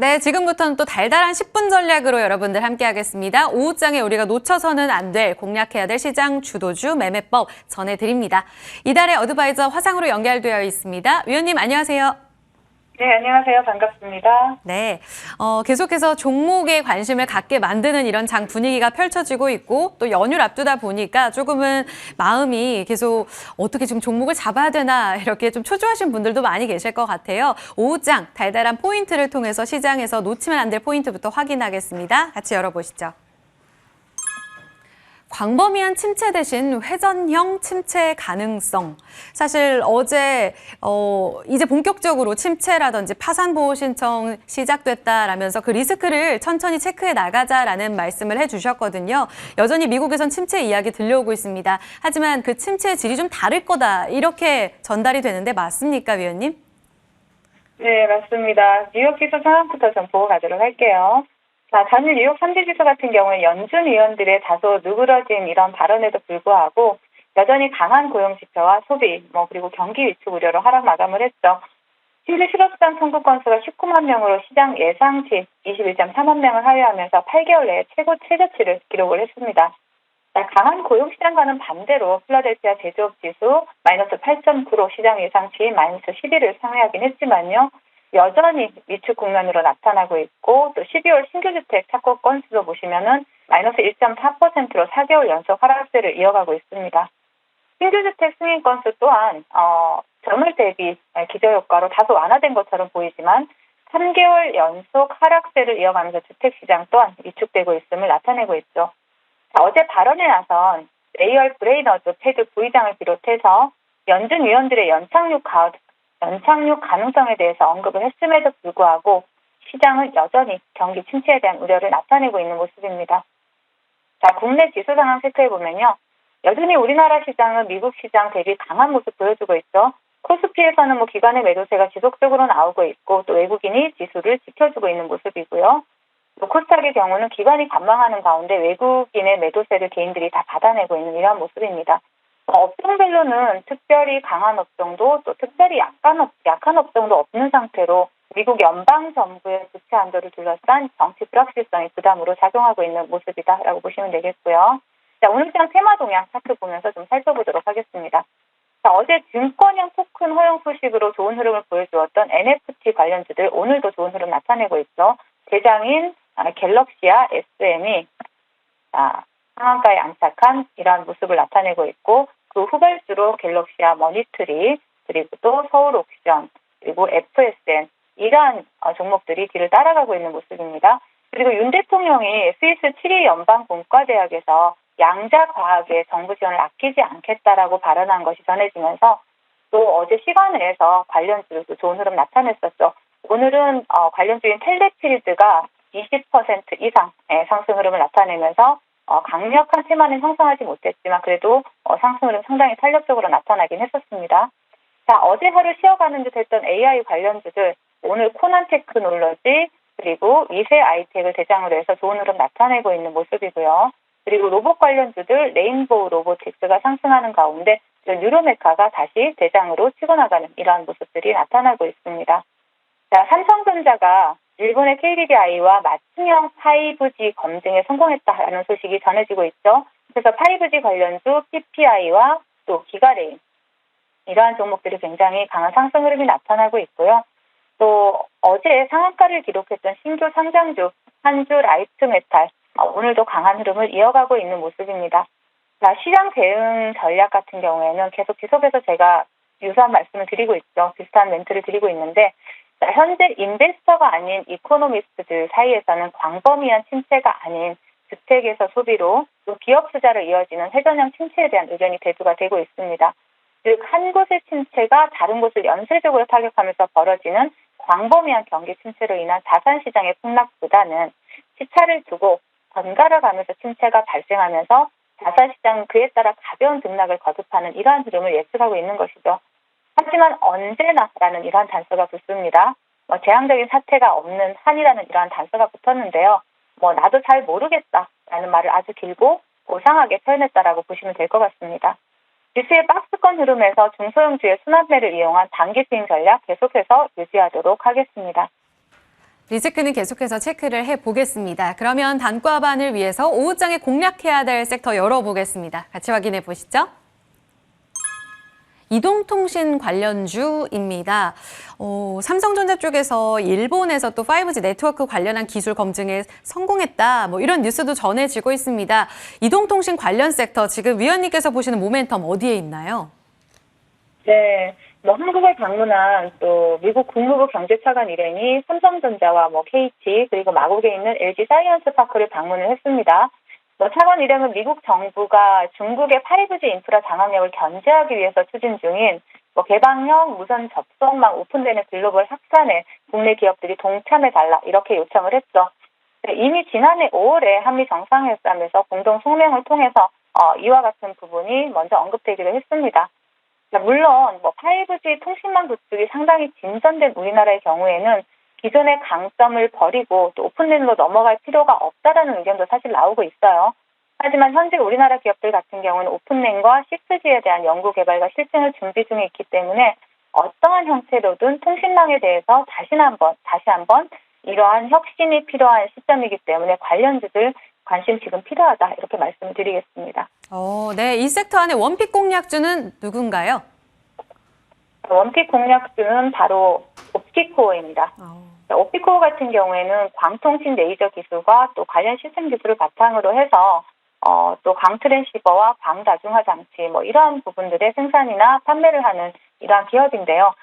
네, 지금부터는 또 달달한 10분 전략으로 여러분들 함께 하겠습니다. 오후장에 우리가 놓쳐서는 안 될, 공략해야 될 시장 주도주 매매법 전해드립니다. 이달의 어드바이저 화상으로 연결되어 있습니다. 위원님 안녕하세요. 네, 안녕하세요. 반갑습니다. 네, 계속해서 종목에 관심을 갖게 만드는 이런 장 분위기가 펼쳐지고 있고 또 연휴를 앞두다 보니까 조금은 마음이 계속 어떻게 지금 종목을 잡아야 되나 이렇게 좀 초조하신 분들도 많이 계실 것 같아요. 오후장 달달한 포인트를 통해서 시장에서 놓치면 안 될 포인트부터 확인하겠습니다. 같이 열어보시죠. 광범위한 침체 대신 회전형 침체 가능성. 사실 어제 이제 본격적으로 침체라든지 파산 보호 신청 시작됐다라면서 그 리스크를 천천히 체크해 나가자라는 말씀을 해주셨거든요. 여전히 미국에선 침체 이야기 들려오고 있습니다. 하지만 그 침체의 질이 좀 다를 거다 이렇게 전달이 되는데 맞습니까, 위원님? 네, 맞습니다. 뉴욕 지수 상황부터 좀 보고 가도록 할게요. 자, 전일 뉴욕 3지 지수 같은 경우에 연준 위원들의 다소 누그러진 이런 발언에도 불구하고 여전히 강한 고용 지표와 소비, 그리고 경기 위축 우려로 하락 마감을 했죠. 실질 실업수당 청구 건수가 19만 명으로 시장 예상치 21.3만 명을 하회하면서 8개월 내에 최고 최저치를 기록을 했습니다. 자, 강한 고용 시장과는 반대로 필라델피아 제조업 지수 마이너스 8.9로 시장 예상치 마이너스 11을 상회하긴 했지만요. 여전히 위축 국면으로 나타나고 있고 또 12월 신규주택 착공 건수도 보시면은 마이너스 1.4%로 4개월 연속 하락세를 이어가고 있습니다. 신규주택 승인 건수 또한 전월 대비 기저효과로 다소 완화된 것처럼 보이지만 3개월 연속 하락세를 이어가면서 주택시장 또한 위축되고 있음을 나타내고 있죠. 자, 어제 발언에 나선 레이얼 브레이너드 패드 부의장을 비롯해서 연준 위원들의 연착륙 가능성에 대해서 언급을 했음에도 불구하고 시장은 여전히 경기 침체에 대한 우려를 나타내고 있는 모습입니다. 자, 국내 지수 상황 체크해보면요. 여전히 우리나라 시장은 미국 시장 대비 강한 모습 보여주고 있죠. 코스피에서는 기관의 매도세가 지속적으로 나오고 있고 또 외국인이 지수를 지켜주고 있는 모습이고요. 또 코스닥의 경우는 기관이 관망하는 가운데 외국인의 매도세를 개인들이 다 받아내고 있는 이러한 모습입니다. 업종별로는 특별히 강한 업종도 또 특별히 약한 업종도 없는 상태로 미국 연방정부의 부채 한도를 둘러싼 정치 불확실성이 부담으로 작용하고 있는 모습이다라고 보시면 되겠고요. 자, 오늘 시장 테마 동향 차트 보면서 좀 살펴보도록 하겠습니다. 자, 어제 증권형 토큰 허용 소식으로 좋은 흐름을 보여주었던 NFT 관련주들 오늘도 좋은 흐름 나타내고 있죠. 대장인 갤럭시와 SM이 상한가에 안착한 이러한 모습을 나타내고 있고 그 후발주로 갤럭시와 머니트리 그리고 또 서울옥션 그리고 FSN 이러한 종목들이 뒤를 따라가고 있는 모습입니다. 그리고 윤 대통령이 스위스 7위 연방공과대학에서 양자과학에 정부 지원을 아끼지 않겠다라고 발언한 것이 전해지면서 또 어제 시간에서 관련주도 좋은 흐름 나타냈었죠. 오늘은 관련주인 텔레필드가 20% 이상의 상승 흐름을 나타내면서 강력한 테마는 형성하지 못했지만 그래도 상승 흐름 상당히 탄력적으로 나타나긴 했었습니다. 자, 어제 하루 쉬어가는 듯 했던 AI 관련주들 오늘 코난 테크놀로지 그리고 위세 아이텍을 대상으로 해서 좋은 흐름 나타내고 있는 모습이고요. 그리고 로봇 관련주들 레인보우 로보틱스가 상승하는 가운데 뉴로메카가 다시 대장으로 치고 나가는 이러한 모습들이 나타나고 있습니다. 자, 삼성전자가 일본의 KDDI와 맞춤형 5G 검증에 성공했다라는 소식이 전해지고 있죠. 그래서 5G 관련주 PPI와 또 기가레인 이러한 종목들이 굉장히 강한 상승 흐름이 나타나고 있고요. 또 어제 상한가를 기록했던 신규 상장주 한주 라이트메탈 오늘도 강한 흐름을 이어가고 있는 모습입니다. 자, 시장 대응 전략 같은 경우에는 지속해서 제가 유사한 말씀을 드리고 있죠. 비슷한 멘트를 드리고 있는데 자, 현재 인베스터가 아닌 이코노미스트들 사이에서는 광범위한 침체가 아닌 주택에서 소비로 또 기업 투자로 이어지는 회전형 침체에 대한 의견이 대두가 되고 있습니다. 즉, 한 곳의 침체가 다른 곳을 연쇄적으로 타격하면서 벌어지는 광범위한 경기 침체로 인한 자산시장의 폭락보다는 시차를 두고 번갈아 가면서 침체가 발생하면서 자산시장은 그에 따라 가벼운 등락을 거듭하는 이러한 흐름을 예측하고 있는 것이죠. 하지만 언제나라는 이러한 단서가 붙습니다. 재앙적인 사태가 없는 한이라는 이러한 단서가 붙었는데요. 나도 잘 모르겠다라는 말을 아주 길고 고상하게 표현했다라고 보시면 될 것 같습니다. 지수의 박스권 흐름에서 중소형주의 순환매를 이용한 단기 스윙 전략 계속해서 유지하도록 하겠습니다. 리스크는 계속해서 체크를 해보겠습니다. 그러면 단과반을 위해서 오후장에 공략해야 될 섹터 열어보겠습니다. 같이 확인해 보시죠. 이동통신 관련주입니다. 삼성전자 쪽에서 일본에서 또 5G 네트워크 관련한 기술 검증에 성공했다. 뭐 이런 뉴스도 전해지고 있습니다. 이동통신 관련 섹터 지금 위원님께서 보시는 모멘텀 어디에 있나요? 네, 한국을 방문한 또 미국 국무부 경제차관 일행이 삼성전자와 KT 그리고 마곡에 있는 LG 사이언스 파크를 방문을 했습니다. 차관 일행은 미국 정부가 중국의 5G 인프라 장악력을 견제하기 위해서 추진 중인 개방형 무선 접속망 오픈되는 글로벌 확산에 국내 기업들이 동참해달라 이렇게 요청을 했죠. 이미 지난해 5월에 한미 정상회담에서 공동 성명을 통해서 이와 같은 부분이 먼저 언급되기도 했습니다. 물론 5G 통신망 구축이 상당히 진전된 우리나라의 경우에는 기존의 강점을 버리고 또 오픈랜으로 넘어갈 필요가 없다라는 의견도 사실 나오고 있어요. 하지만 현재 우리나라 기업들 같은 경우는 오픈랜과 6G에 대한 연구 개발과 실증을 준비 중에 있기 때문에 어떠한 형태로든 통신망에 대해서 다시 한번 이러한 혁신이 필요한 시점이기 때문에 관련주들 관심 지금 필요하다 이렇게 말씀을 드리겠습니다. 네, 이 섹터 안에 원픽 공략주는 누군가요? 원픽 공략주는 바로 옵티코어입니다. 옵티코어 같은 경우에는 광통신 레이저 기술과 또 관련 시스템 기술을 바탕으로 해서 또 광트랜시버와 광다중화 장치 이러한 부분들의 생산이나 판매를 하는 이러한 기업인데요.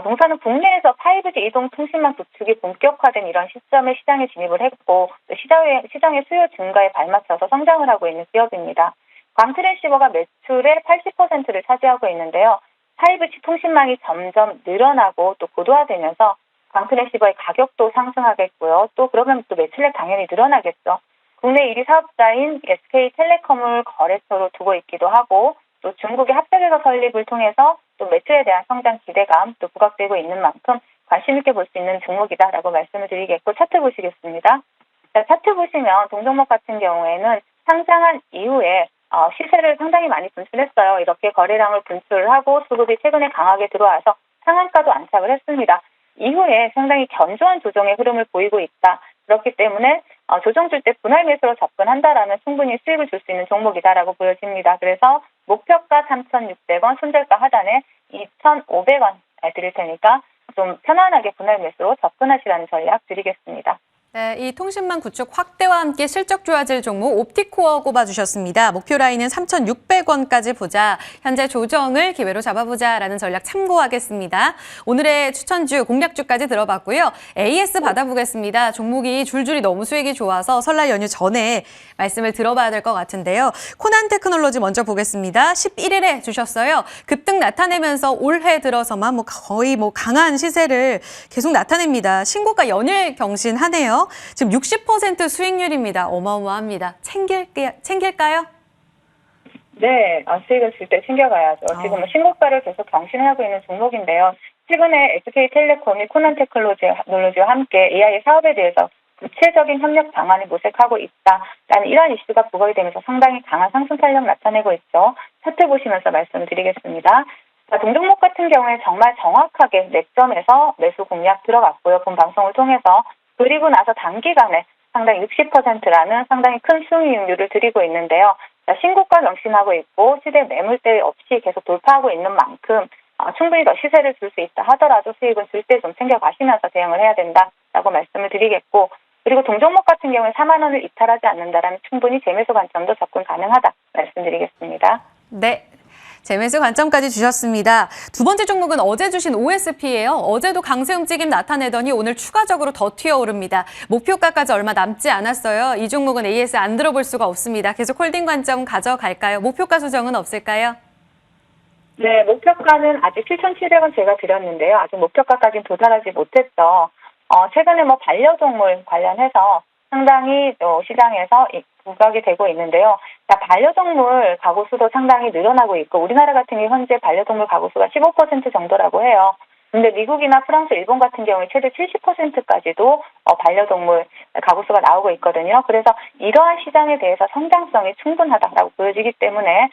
동사는 국내에서 5G 이동 통신망 구축이 본격화된 이런 시점에 시장에 진입을 했고 또 시장의 수요 증가에 발맞춰서 성장을 하고 있는 기업입니다. 광트랜시버가 매출의 80%를 차지하고 있는데요. 5G 통신망이 점점 늘어나고 또 고도화되면서 광트랜시버의 가격도 상승하겠고요. 또 그러면 또 매출액 당연히 늘어나겠죠. 국내 1위 사업자인 SK텔레콤을 거래처로 두고 있기도 하고 또 중국의 합작회사 설립을 통해서 또 매출에 대한 성장 기대감 또 부각되고 있는 만큼 관심 있게 볼 수 있는 종목이다라고 말씀을 드리겠고 차트 보시겠습니다. 자, 차트 보시면 동종목 같은 경우에는 상장한 이후에 시세를 상당히 많이 분출했어요. 이렇게 거래량을 분출을 하고 수급이 최근에 강하게 들어와서 상한가도 안착을 했습니다. 이후에 상당히 견조한 조정의 흐름을 보이고 있다. 그렇기 때문에 조정 줄 때 분할 매수로 접근한다라면 충분히 수익을 줄 수 있는 종목이다라고 보여집니다. 그래서 목표가 3,600원, 손절가 하단에 2,500원 드릴 테니까 좀 편안하게 분할 매수로 접근하시라는 전략 드리겠습니다. 네, 이 통신망 구축 확대와 함께 실적 좋아질 종목 옵티코어 꼽아주셨습니다. 목표 라인은 3,600원까지 보자. 현재 조정을 기회로 잡아보자라는 전략 참고하겠습니다. 오늘의 추천주, 공략주까지 들어봤고요. AS 받아보겠습니다. 종목이 줄줄이 너무 수익이 좋아서 설날 연휴 전에 말씀을 들어봐야 될 것 같은데요. 코난 테크놀로지 먼저 보겠습니다. 11일에 주셨어요. 급등 나타내면서 올해 들어서만 거의 강한 시세를 계속 나타냅니다. 신고가 연일 경신하네요. 지금 60% 수익률입니다. 어마어마합니다. 챙길까요? 네, 수익을 줄 때 챙겨가야죠. 지금 신고가를 계속 경신하고 있는 종목인데요. 최근에 SK텔레콤이 코난 테크놀로지와 함께 AI 사업에 대해서 구체적인 협력 방안을 모색하고 있다라는 이러한 이슈가 부각이 되면서 상당히 강한 상승 탄력 나타내고 있죠. 차트 보시면서 말씀드리겠습니다. 동종목 같은 경우에 정말 정확하게 맥점에서 매수 공략 들어갔고요. 본 방송을 통해서. 그리고 나서 단기간에 상당히 60%라는 상당히 큰 수익률을 드리고 있는데요. 신고가 경신하고 있고 시대 매물대 없이 계속 돌파하고 있는 만큼 충분히 더 시세를 줄 수 있다 하더라도 수익은 줄 때 좀 챙겨가시면서 대응을 해야 된다라고 말씀을 드리겠고 그리고 동종목 같은 경우에 4만 원을 이탈하지 않는다라면 충분히 재매수 관점도 접근 가능하다 말씀드리겠습니다. 네. 재매수 관점까지 주셨습니다. 두 번째 종목은 어제 주신 OSP예요. 어제도 강세 움직임 나타내더니 오늘 추가적으로 더 튀어오릅니다. 목표가까지 얼마 남지 않았어요. 이 종목은 AS 안 들어볼 수가 없습니다. 계속 홀딩 관점 가져갈까요? 목표가 수정은 없을까요? 네, 목표가는 아직 7,700원 제가 드렸는데요. 아직 목표가까지는 도달하지 못했죠. 최근에 반려동물 관련해서 상당히 시장에서 부각이 되고 있는데요. 반려동물 가구 수도 상당히 늘어나고 있고 우리나라 같은 경우 현재 반려동물 가구 수가 15% 정도라고 해요. 근데 미국이나 프랑스, 일본 같은 경우에 최대 70%까지도 반려동물 가구 수가 나오고 있거든요. 그래서 이러한 시장에 대해서 성장성이 충분하다고 보여지기 때문에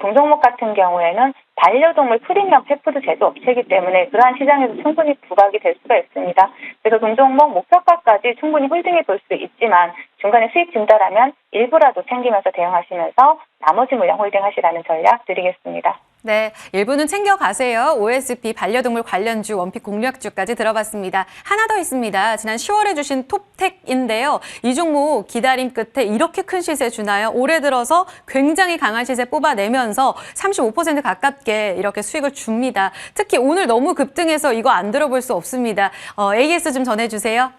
동종목 같은 경우에는 반려동물 프리미엄 펫푸드 제조 업체이기 때문에 그러한 시장에서 충분히 부각이 될 수가 있습니다. 그래서 동종목 목표가까지 충분히 홀딩해 볼 수 있지만 중간에 수익 증가라면 일부라도 챙기면서 대응하시면서 나머지 물량 홀딩하시라는 전략 드리겠습니다. 네, 일부는 챙겨가세요. OSP 반려동물 관련주, 원픽 공략주까지 들어봤습니다. 하나 더 있습니다. 지난 10월에 주신 톱텍인데요. 이 종목 기다림 끝에 이렇게 큰 시세 주나요? 올해 들어서 굉장히 강한 시세 뽑아내면서 35% 가깝게 이렇게 수익을 줍니다. 특히 오늘 너무 급등해서 이거 안 들어볼 수 없습니다. AS 좀 전해주세요.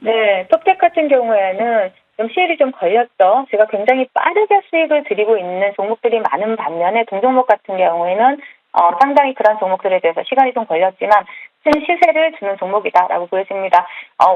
네, 톱텍 같은 경우에는 좀 시일이 좀 걸렸죠. 제가 굉장히 빠르게 수익을 드리고 있는 종목들이 많은 반면에 동종목 같은 경우에는 상당히 그런 종목들에 대해서 시간이 좀 걸렸지만 큰 시세를 주는 종목이다라고 보여집니다.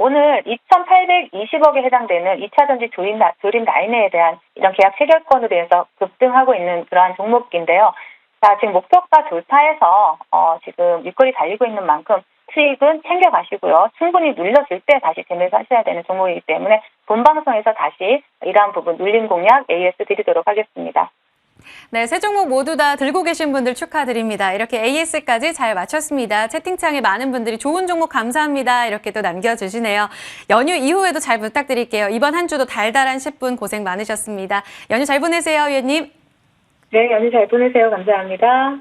오늘 2,820억에 해당되는 2차 전지 조립 라인에 대한 이런 계약 체결권으로 대해서 급등하고 있는 그러한 종목인데요. 자, 지금 목표가 조사해서 지금 윗골이 달리고 있는 만큼 수익은 챙겨가시고요. 충분히 눌렸을 때 다시 재매수하셔야 되는 종목이기 때문에 본방송에서 다시 이러한 부분 눌림 공략 AS 드리도록 하겠습니다. 네, 세 종목 모두 다 들고 계신 분들 축하드립니다. 이렇게 AS까지 잘 맞췄습니다. 채팅창에 많은 분들이 좋은 종목 감사합니다. 이렇게 또 남겨주시네요. 연휴 이후에도 잘 부탁드릴게요. 이번 한 주도 달달한 10분 고생 많으셨습니다. 연휴 잘 보내세요, 위원님. 네, 연휴 잘 보내세요. 감사합니다.